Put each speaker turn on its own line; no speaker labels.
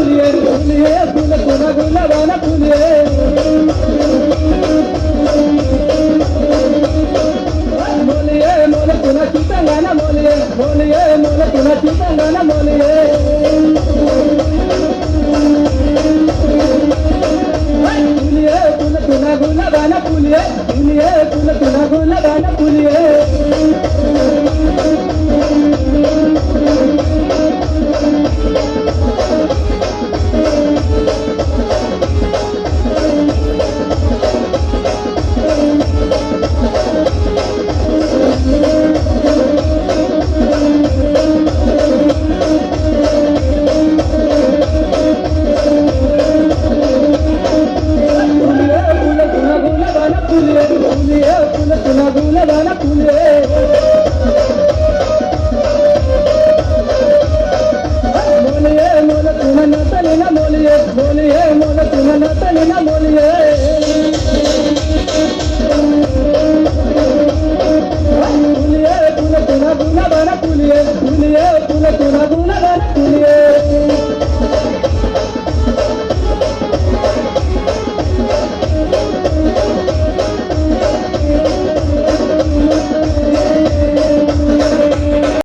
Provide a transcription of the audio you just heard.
पुलिये पुलिये फुल तुना गुलाबाना पुलिये मोलिये मोल तुना चितंगाना मोलिये मोलिये मोल तुना चितंगाना मोलिये पुलिये फुल तुना गुलाबाना पुलिये पुलिये फुल तुना गुलाबाना पुलिये बोलिए मोल तुम नतनी न बोलिए पुलिये पुल तुना गुना बना पुलिये पुलिये पुल तुना गुना बना